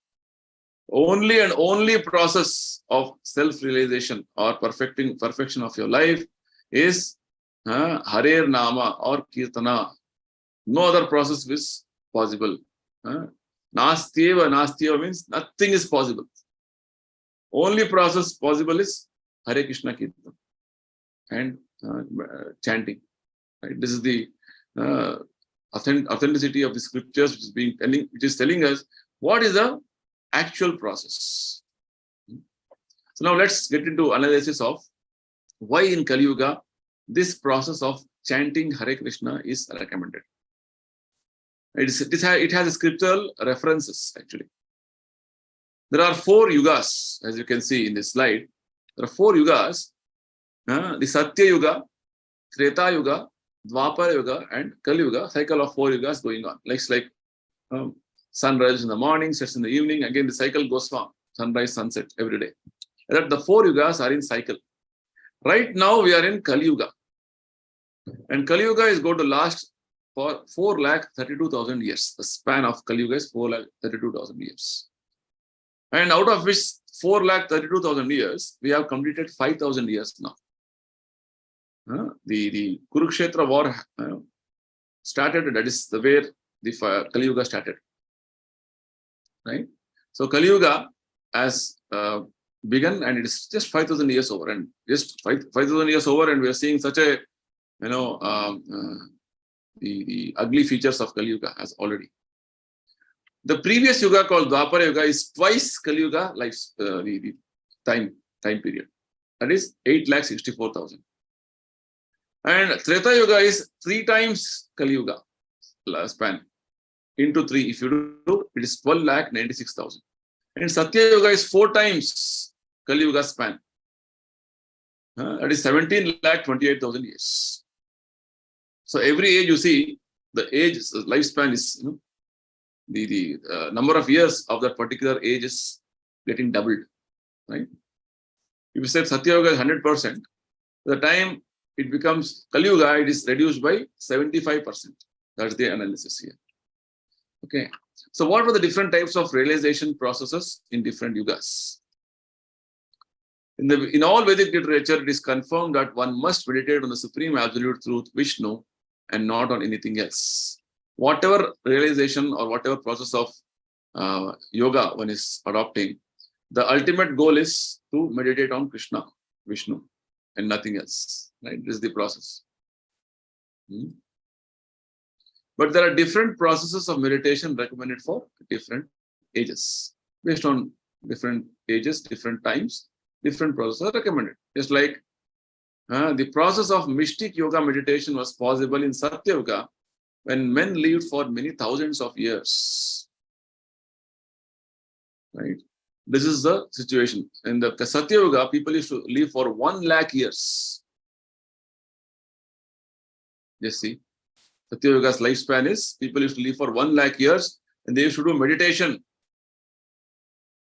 Only and only process of self-realization or perfection of your life is Harer Nama or Kirtana. No other process is possible. Nastyeva means nothing is possible. Only process possible is Hare Krishna Kirtan and chanting. Right? This is the authenticity of the scriptures which is telling us what is the actual process. So now let's get into analysis of why in Kali Yuga this process of chanting Hare Krishna is recommended. It has scriptural references actually. There are 4 yugas, as you can see in this slide. There are 4 yugas. The Satya Yuga, Treta Yuga, Dwapara Yuga, and Kali Yuga. Cycle of 4 yugas going on. Like sunrise in the morning, sets in the evening. Again, the cycle goes on. Sunrise, sunset every day. That the 4 yugas are in cycle. Right now, we are in Kali Yuga. And Kali Yuga is going to last for 4,32,000 years. The span of Kali Yuga is 4,32,000 years. And out of which 4,32,000 years, we have completed 5,000 years now. The Kurukshetra war started, that is where the Kali Yuga started. Right? So Kali Yuga has begun, and it is just 5,000 years over. And just 5,000 years over, and we are seeing such a, the ugly features of Kali Yuga as already. The previous Yuga called Dwapara Yuga is twice Kali Yuga, like the time period. That is 8,64,000. And Treta Yuga is 3 times Kali Yuga span. Into 3, if you do, it is 12,96,000. And Satya Yuga is 4 times Kali Yuga span. That is 17,28,000 years. So every age you see, the lifespan is, the number of years of that particular age is getting doubled, right? If you say Satya Yuga is 100%, the time it becomes Kali Yuga, it is reduced by 75%. That's the analysis here. Okay. So what were the different types of realization processes in different yugas? In all Vedic literature, it is confirmed that one must meditate on the Supreme Absolute Truth, Vishnu, and not on anything else. Whatever realization or whatever process of yoga one is adopting, the ultimate goal is to meditate on Krishna, Vishnu, and nothing else. Right? This is the process. But there are different processes of meditation recommended for different ages. Based on different ages, different times, different processes are recommended. Just like the process of mystic yoga meditation was possible in Satya Yuga, when men lived for many thousands of years. Right? This is the situation. In the Satya Yuga, people used to live for 1,00,000 years. Just see. Satya Yuga's lifespan is, people used to live for 1,00,000 years, and they used to do meditation.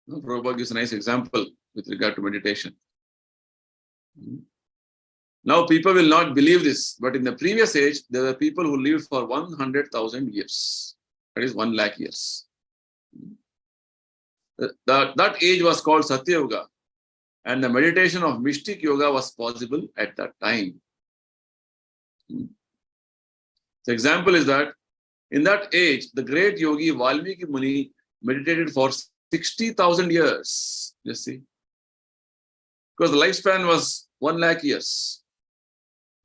Prabhupada gives a nice example with regard to meditation. Now people will not believe this, but in the previous age, there were people who lived for 100,000 years. That is 1,00,000 years. That age was called Satya Yuga, and the meditation of mystic yoga was possible at that time. The example is that in that age, the great yogi Valmiki Muni meditated for 60,000 years. Just see. Because the lifespan was 1,00,000 years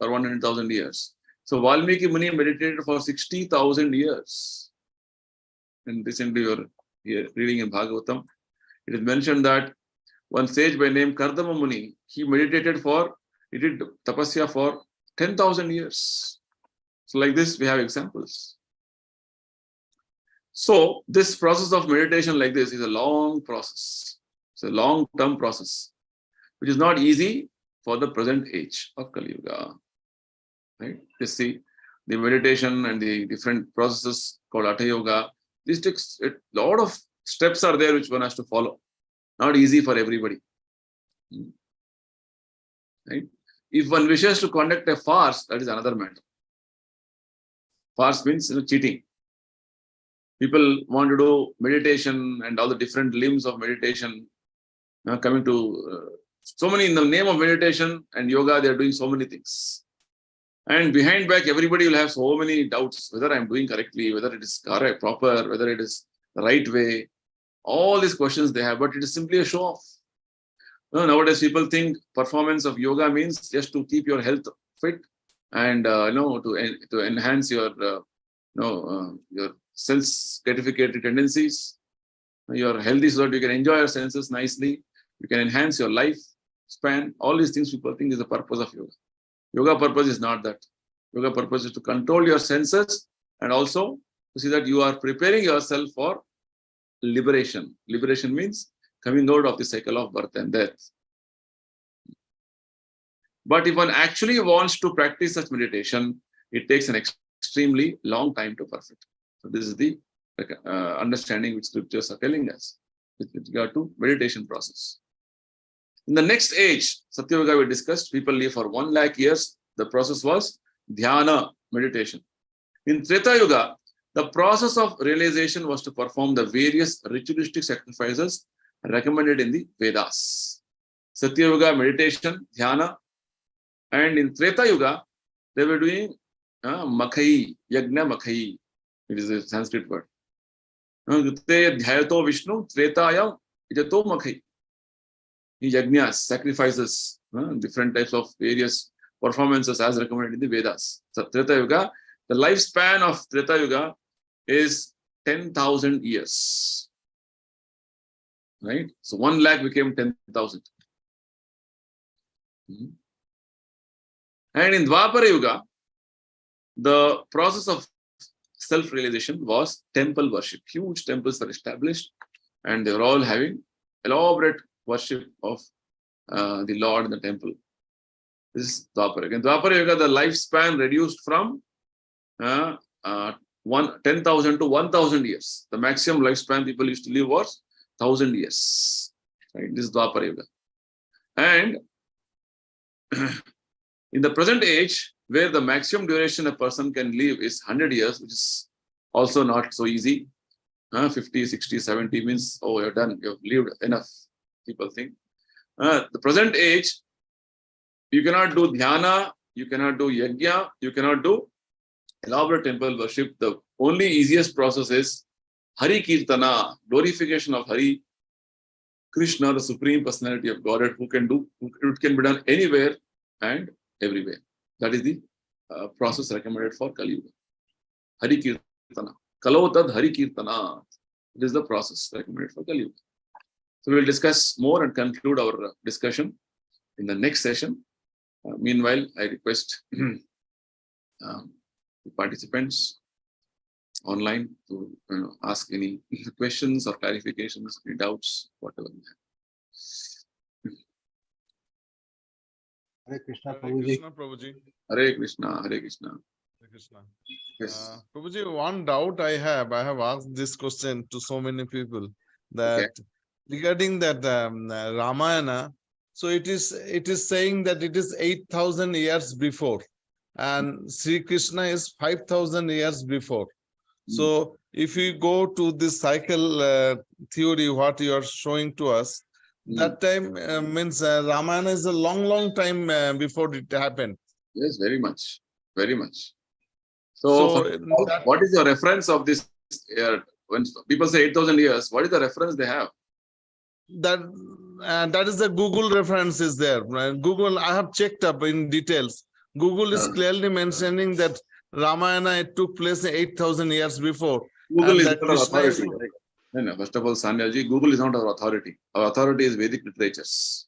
or 100,000 years. So Valmiki Muni meditated for 60,000 years. And recently we were here reading in Bhagavatam. It is mentioned that one sage by name Kardama Muni, he did tapasya for 10,000 years. So like this, we have examples. So this process of meditation like this is a long process. It's a long-term process, which is not easy for the present age of Kali Yuga. Right? You see, the meditation and the different processes called Hatha Yoga, this takes a lot of steps are there which one has to follow. Not easy for everybody. Right? If one wishes to conduct a fast, that is another matter. Fast means cheating. People want to do meditation and all the different limbs of meditation. Coming to so many in the name of meditation and yoga, they are doing so many things. And behind back, everybody will have so many doubts whether I'm doing correctly, whether it is correct, proper, whether it is the right way. All these questions they have, but it is simply a show off. Nowadays, people think performance of yoga means just to keep your health fit and to enhance your sense gratificatory tendencies. You are healthy so that you can enjoy your senses nicely. You can enhance your life span. All these things people think is the purpose of yoga. Yoga purpose is not that. Yoga purpose is to control your senses and also to see that you are preparing yourself for liberation. Liberation means coming out of the cycle of birth and death. But if one actually wants to practice such meditation, it takes an extremely long time to perfect. So this is the understanding which scriptures are telling us with regard to meditation process. In the next age, Satya Yuga we discussed, people live for 1 lakh years. The process was dhyana, meditation. In Treta Yuga, the process of realization was to perform the various ritualistic sacrifices recommended in the Vedas. Satya Yuga, meditation, dhyana. And in Treta Yuga, they were doing makhai, yagna makhai. It is a Sanskrit word. Dhyayato Vishnu, Tretayam, ijato makhai. Yagnas, sacrifices, different types of various performances as recommended in the Vedas. So Treta Yuga, the lifespan of Treta Yuga is 10,000 years. Right? So 1 lakh became 10,000. And in Dwapara Yuga, the process of self-realization was temple worship. Huge temples were established and they were all having elaborate worship of the Lord in the temple. This is Dwapara Yuga. In Dwapara Yuga, the lifespan reduced from 10,000 to 1,000 years. The maximum lifespan people used to live was 1,000 years. Right? This is Dwapara Yuga. And in the present age, where the maximum duration a person can live is 100 years, which is also not so easy. 50, 60, 70 means, oh, you're done, you've lived enough, people think. The present age, you cannot do dhyana, you cannot do yajna, you cannot do elaborate temple worship. The only easiest process is Hari Kirtana, glorification of Hari Krishna, the Supreme Personality of Godhead, it can be done anywhere and everywhere. That is the process recommended for Kali Yuga. Hari Kirtana. Kalotad Hari Kirtana. It is the process recommended for Kali Yuga. So we will discuss more and conclude our discussion in the next session. Meanwhile, I request the participants online to ask any questions or clarifications, any doubts, whatever you have. Hare Krishna, Prabhuji. Hare Krishna, Hare Krishna. Hare Krishna. Yes. Prabhuji, one doubt I have asked this question to so many people that regarding that Ramayana, so it is saying that it is 8,000 years before and Sri Krishna is 5,000 years before. So if you go to this cycle theory, what you are showing to us, that time means Ramayana is a long time before it happened. Yes, very much. Very much. So what is the reference of this? When people say 8,000 years, what is the reference they have? That is the Google reference is there. Google, I have checked up in details. Google is clearly mentioning that Ramayana took place 8,000 years before. Google is not our authority. No, first of all, Sanyaji, Google is not our authority. Our authority is Vedic literatures.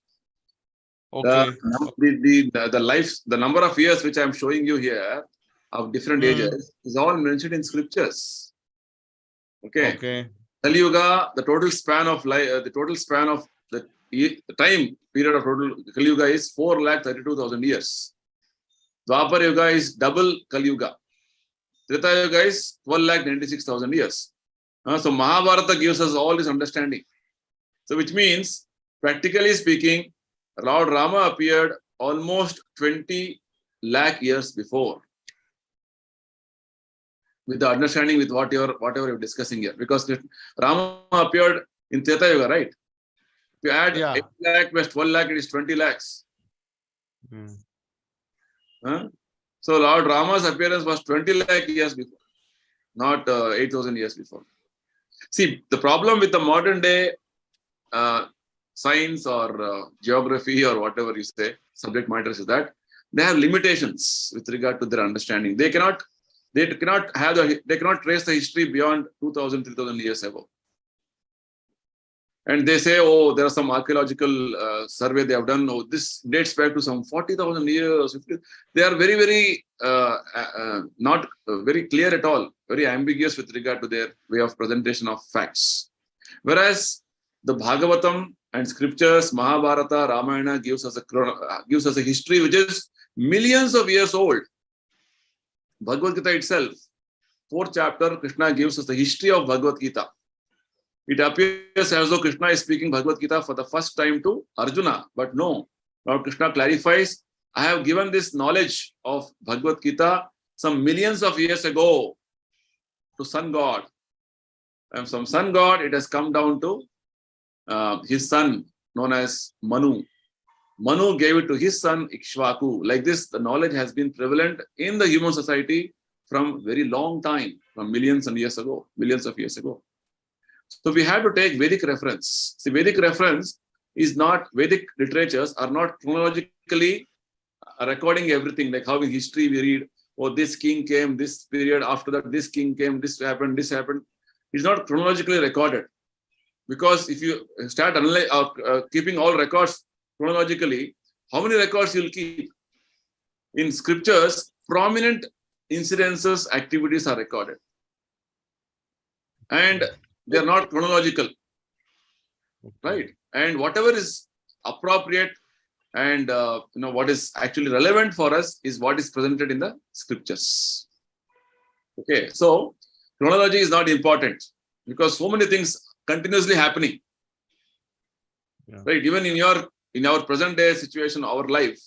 Okay. The number of years which I am showing you here of different ages is all mentioned in scriptures. Okay. Kali Yuga, the total span of the time period of total Kali Yuga is 4,32,000 years. Dwapara Yuga is double Kali Yuga. Treta Yuga is 12,96,000 years. So Mahabharata gives us all this understanding. So which means, practically speaking, Lord Rama appeared almost 20 lakh years before. With the understanding with whatever you're discussing here. Because Rama appeared in Treta Yuga, right? If you add 8 lakh plus 12 lakh, it is 20 lakhs. So Lord Rama's appearance was 20 lakh years before, not 8,000 years before. See, the problem with the modern day science or geography or whatever you say, subject matters is that they have limitations with regard to their understanding. They cannot trace the history beyond 2,000, 3,000 years ago. And they say, oh, there are some archaeological survey they have done. Oh, this dates back to some 40,000 years. They are very, very not very clear at all, very ambiguous with regard to their way of presentation of facts. Whereas the Bhagavatam and scriptures, Mahabharata, Ramayana gives us a history which is millions of years old. Bhagavad Gita itself, 4th chapter, Krishna gives us the history of Bhagavad Gita. It appears as though Krishna is speaking Bhagavad Gita for the first time to Arjuna, but no. Lord Krishna clarifies, I have given this knowledge of Bhagavad Gita some millions of years ago to Sun God. And from Sun God, it has come down to his son, known as Manu. Manu gave it to his son, Ikshvaku. Like this, the knowledge has been prevalent in the human society from very long time, from millions of years ago. So we have to take Vedic reference. See, Vedic reference is not, Vedic literatures are not chronologically recording everything, like how in history we read, oh, this king came, this period, after that this king came, this happened. It's not chronologically recorded. Because if you start keeping all records chronologically, how many records you'll keep? In scriptures, prominent incidences, activities are recorded. And they're not chronological, right? And whatever is appropriate and what is actually relevant for us is what is presented in the scriptures. Okay, so chronology is not important because so many things continuously happening, right? Even in our present day situation, our life,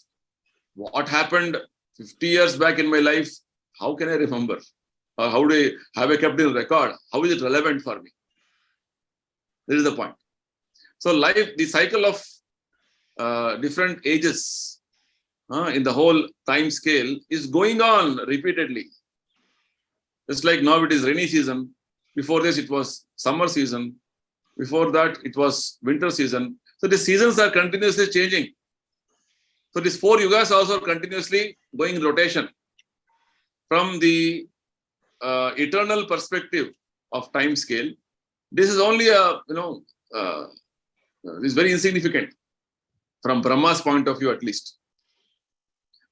what happened 50 years back in my life, how can I remember? Or how do I have I kept in record? How is it relevant for me? This is the point. So life, the cycle of different ages in the whole time scale is going on repeatedly. Just like now it is rainy season. Before this it was summer season. Before that it was winter season. So the seasons are continuously changing. So these 4 yugas also continuously going in rotation. From the eternal perspective of time scale, this is only is very insignificant from Brahma's point of view, at least.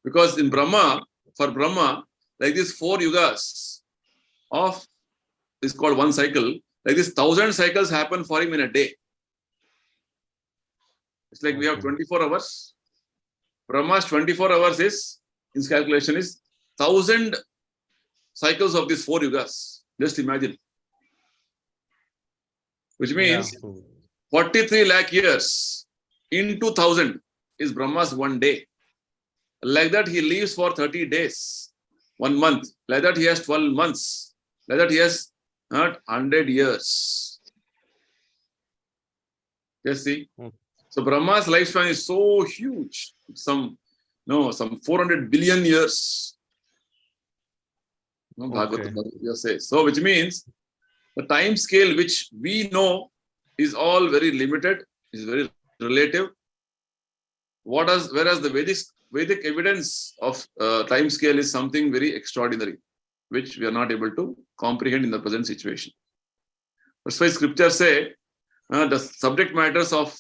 Because in Brahma, for Brahma, like these 4 yugas of is called one cycle, like this 1,000 cycles happen for him in a day. It's like we have 24 hours. Brahma's 24 hours is, his calculation is 1,000 cycles of these 4 yugas. Just imagine. Which means 43 lakh years into 1,000 is Brahma's one day. Like that he lives for 30 days, 1 month. Like that he has 12 months. Like that he has 100 years. Just see. So Brahma's lifespan is so huge. Some 400 billion years. Bhagavad says. So which means the time scale which we know is all very limited, is very relative. Whereas the Vedic evidence of time scale is something very extraordinary, which we are not able to comprehend in the present situation. That's why scriptures say the subject matters of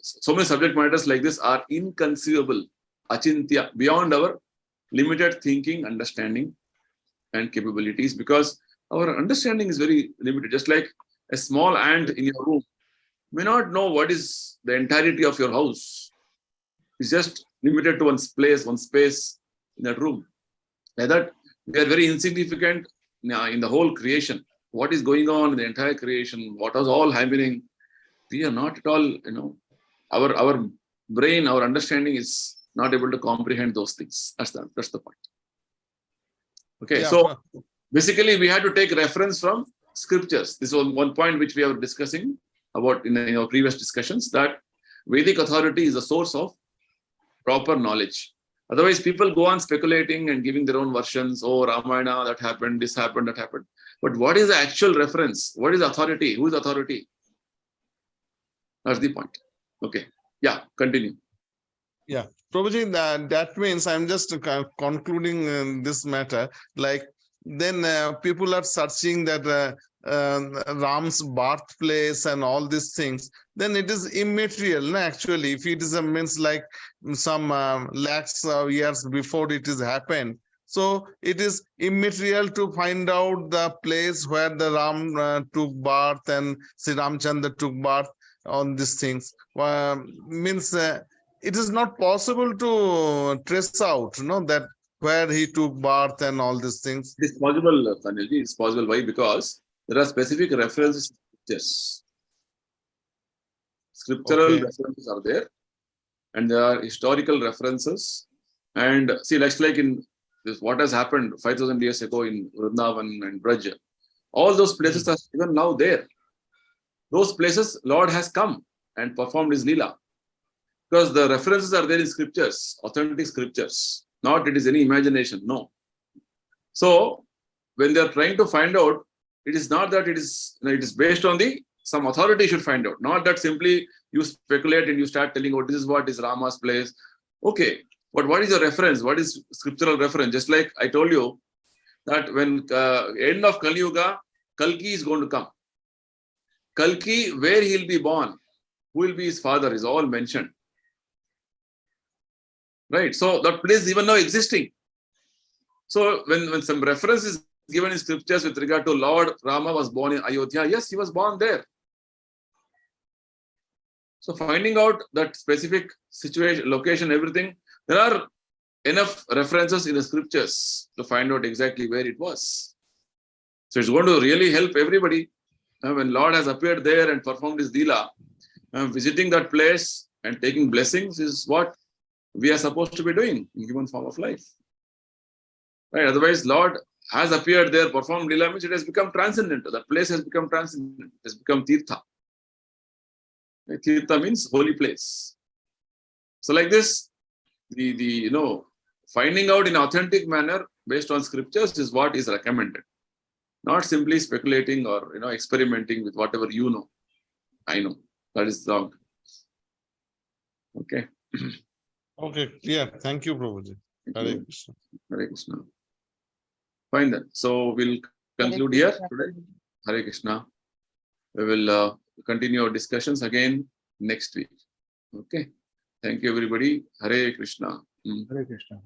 so many subject matters like this are inconceivable, achintya, beyond our limited thinking, understanding, and capabilities, because our understanding is very limited. Just like a small ant in your room may not know what is the entirety of your house. It's just limited to one space in that room. Like that, we are very insignificant in the whole creation. What is going on in the entire creation? What is all happening? We are not at all, our brain, our understanding is not able to comprehend those things. That's the point. Okay, so basically we had to take reference from scriptures. This was one point which we were discussing about in our previous discussions, that Vedic authority is a source of proper knowledge. Otherwise, people go on speculating and giving their own versions. Oh, Ramayana, that happened, this happened, that happened. But what is the actual reference? What is authority? Who is authority? That's the point. Okay. Yeah, continue. Yeah, Prabhuji, that means I'm just concluding this matter. Like, then people are searching that Ram's birthplace and all these things. Then it is immaterial, actually. If it is means like some lakhs of years before it is happened, So it is immaterial to find out the place where the Ram took birth and Sri Ramchandra took birth on these things. Means it is not possible to trace out, that where he took birth and all these things. It is possible, Sanilji. It's possible. Why? Because there are specific references to scriptures. Scriptural references are there, and there are historical references. And see, like in this, what has happened 5,000 years ago in Vrindavan and Braj, all those places are even now there. Those places, Lord has come and performed His Leela. Because the references are there in scriptures, authentic scriptures. Not it is any imagination, no. So, when they are trying to find out, it is not that it is based on some authority should find out. Not that simply you speculate and you start telling, oh, this is what is Rama's place. Okay, but what is your reference? What is scriptural reference? Just like I told you that when end of Kali Yuga, Kalki is going to come. Kalki, where he'll be born, who will be his father is all mentioned. Right? So that place is even now existing. So when some reference is given in scriptures with regard to Lord Rama was born in Ayodhya, yes, he was born there. So finding out that specific situation, location, everything, there are enough references in the scriptures to find out exactly where it was. So it's going to really help everybody. When Lord has appeared there and performed His Leela, visiting that place and taking blessings is what we are supposed to be doing in human form of life. Right? Otherwise, Lord has appeared there, performed Leela, means it has become transcendental. That place has become transcendental. It has become Tirtha. Right? Tirtha means holy place. So like this, the finding out in authentic manner based on scriptures is what is recommended. Not simply speculating or experimenting with whatever you know. I know. That is wrong. Okay. Okay, yeah. Thank you, Prabhuji. Hare Krishna. Hare Krishna. Fine then. So we'll conclude here today. Hare Krishna. We will continue our discussions again next week. Okay. Thank you, everybody. Hare Krishna. Hare Krishna.